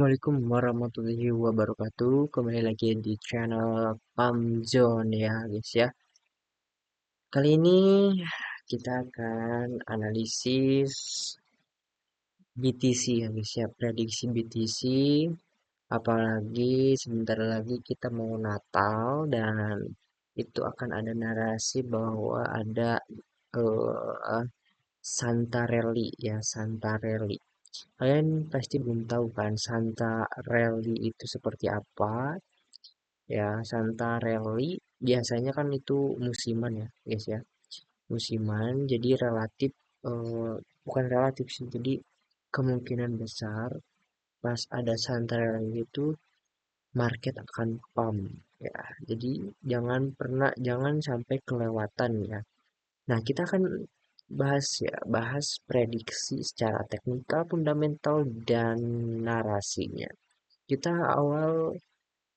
Assalamualaikum warahmatullahi wabarakatuh. Kembali lagi di channel Pamzone ya guys ya. Kali ini kita akan analisis BTC ya guys ya. Prediksi BTC. Apalagi sebentar lagi kita mau Natal dan itu akan ada narasi bahwa ada eh, Santa Rally ya, Santa Rally. Kalian pasti belum tahu kan Santa Rally itu seperti apa. Ya, Santa Rally biasanya kan itu musiman ya, guys ya. Musiman, jadi relatif, eh, bukan relatif sih, jadi kemungkinan besar pas ada Santa Rally itu market akan pump ya. Jadi jangan sampai kelewatan ya. Nah, kita akan bahas prediksi secara teknikal, fundamental, dan narasinya. Kita awal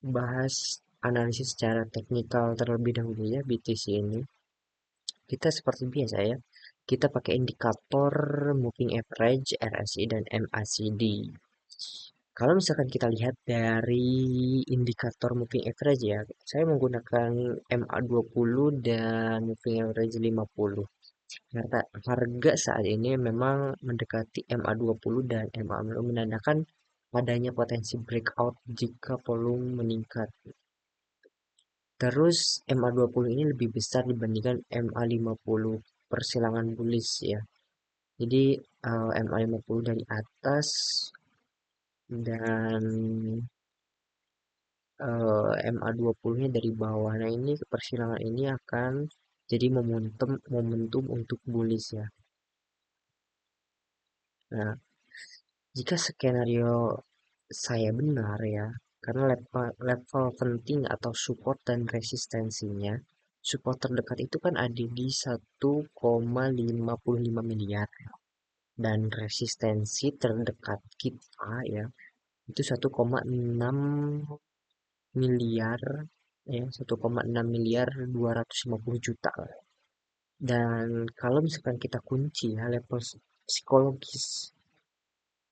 bahas analisis secara teknikal terlebih dahulu ya BTC ini. Kita seperti biasa ya. Kita pakai indikator moving average, RSI dan MACD. Kalau misalkan kita lihat dari indikator moving average ya, saya menggunakan MA20 dan moving average 50. Karena harga saat ini memang mendekati MA20 dan MA20 menandakan adanya potensi breakout jika volume meningkat. Terus MA20 ini lebih besar dibandingkan MA50 persilangan bullish ya. Jadi MA50 dari atas dan MA20-nya dari bawah. Nah, ini persilangan ini akan jadi momentum momentum untuk bullish ya. Nah, jika skenario saya benar ya, karena level penting atau support dan resistensinya, support terdekat itu kan ada di 1,55 miliar dan resistensi terdekat kita ya itu 1,6 miliar ya 1,6 miliar 250 juta. Dan kalau misalkan kita kunci ya level psikologis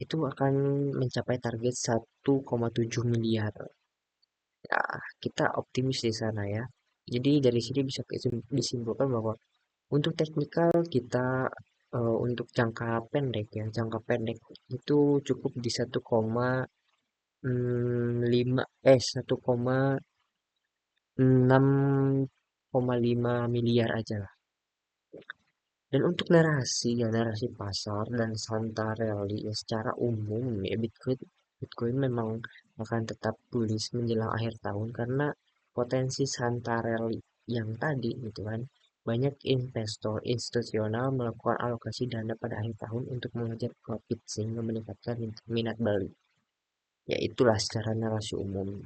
itu akan mencapai target 1,7 miliar. Ya, kita optimis di sana ya. Jadi dari sini bisa disimpulkan bahwa untuk teknikal kita untuk jangka pendek ya, jangka pendek itu cukup di 1,5 miliar aja lah. Dan untuk narasi ya narasi pasar dan Santa Rally ya secara umum ya Bitcoin memang akan tetap bullish menjelang akhir tahun karena potensi Santa Rally yang tadi gitu kan banyak investor institusional melakukan alokasi dana pada akhir tahun untuk mengejar profit sehingga meningkatkan minat beli. Ya itulah secara narasi umum.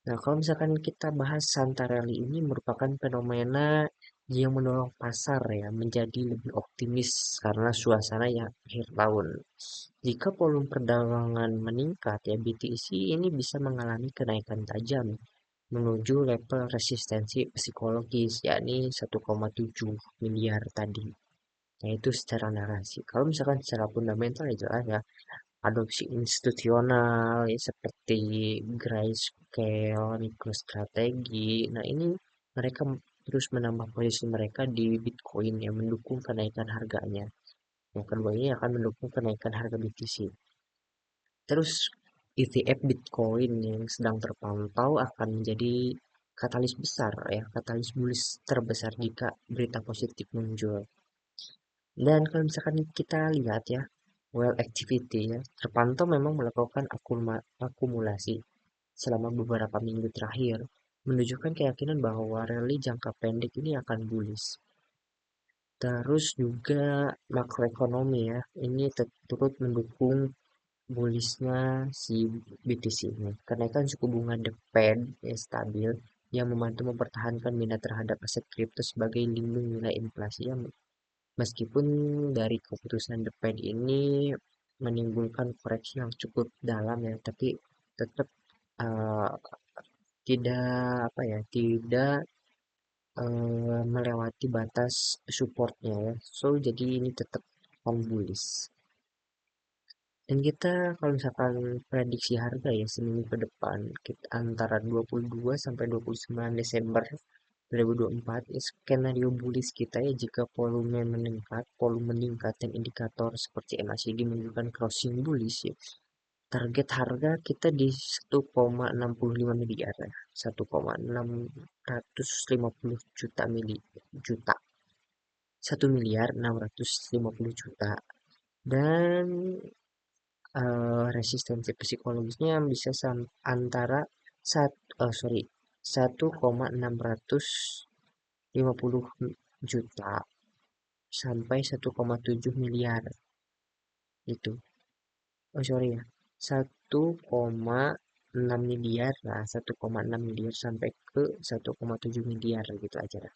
Nah, kalau misalkan kita bahas Santarelli ini merupakan fenomena yang mendorong pasar ya menjadi lebih optimis karena suasana yang akhir tahun. Jika volume perdagangan meningkat ya BTC ini bisa mengalami kenaikan tajam menuju level resistensi psikologis yakni 1,7 miliar tadi. Nah, itu secara narasi. Kalau misalkan secara fundamental ya jelas ya adopsi institusional ya, seperti grayscale, MicroStrategy. Nah, ini mereka terus menambah posisi mereka di Bitcoin yang mendukung kenaikan harganya. Yang kedua ini akan mendukung kenaikan harga BTC. Terus ETF Bitcoin yang sedang terpantau akan menjadi katalis besar ya, katalis bullish terbesar jika berita positif muncul. Dan kalau misalkan kita lihat ya, well activity ya, terpantau memang melakukan akumulasi selama beberapa minggu terakhir, menunjukkan keyakinan bahwa rally jangka pendek ini akan bullish. Terus juga makroekonomi ya, ini turut mendukung bullishnya si BTC ini. Kenaikan suku bunga The Fed yang stabil yang membantu mempertahankan minat terhadap aset kripto sebagai lindung nilai inflasi yang meskipun dari keputusan The Fed ini menimbulkan koreksi yang cukup dalam ya, tapi tetap uh, tidak apa ya, tidak melewati batas supportnya ya. So jadi ini tetap on bullish. Dan kita kalau misalkan prediksi harga ya seminggu ke depan kita antara 22 sampai 29 Desember 2024 ya, skenario bullish kita ya jika volume meningkat dan indikator seperti MACD menunjukkan crossing bullish ya. Target harga kita di 1,65 miliar ya. 1,650 juta. 1 miliar 650 juta. Dan resistensi psikologisnya bisa antara 1,650 juta sampai 1,7 miliar itu. Oh sorry ya, 1,6 miliar lah, 1,6 miliar sampai ke 1,7 miliar gitu aja lah.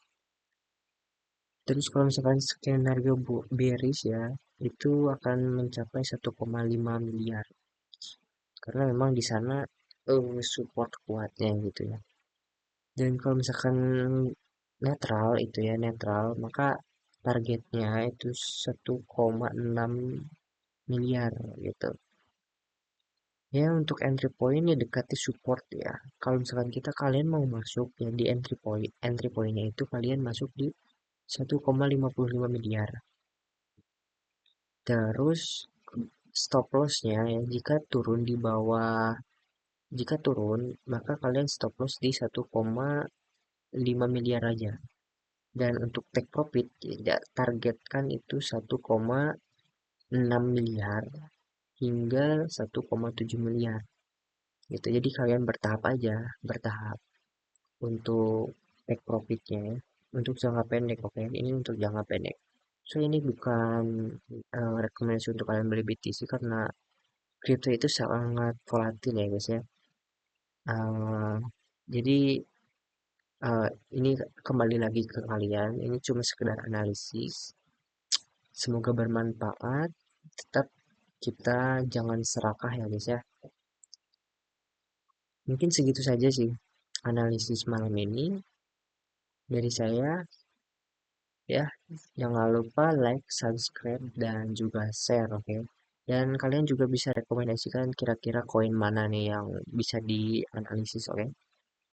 Terus kalau misalkan skenario bearish ya, itu akan mencapai 1,5 miliar. Karena memang di sana support kuatnya gitu ya. Dan kalau misalkan netral, maka targetnya itu 1,6 miliar gitu. Ya untuk entry point ya dekati support ya. Kalau misalkan kalian mau masuk ya di entry pointnya itu kalian masuk di 1,55 miliar. Terus stop lossnya ya jika turun maka kalian stop loss di 1,5 miliar aja. Dan untuk take profit tidak targetkan itu 1,6 miliar hingga 1,7 miliar gitu. Jadi kalian bertahap untuk take profitnya ya. Untuk jangka pendek, oke, ini untuk jangka pendek. So ini bukan rekomendasi untuk kalian beli BTC karena crypto itu sangat volatil ya guys ya. Uh, jadi ini kembali lagi ke kalian, ini cuma sekedar analisis. Semoga bermanfaat. Tetap kita jangan serakah ya guys ya. Mungkin segitu saja sih analisis malam ini dari saya ya. Jangan lupa like, subscribe, dan juga share, oke? Dan kalian juga bisa rekomendasikan kira-kira koin mana nih yang bisa dianalisis, oke?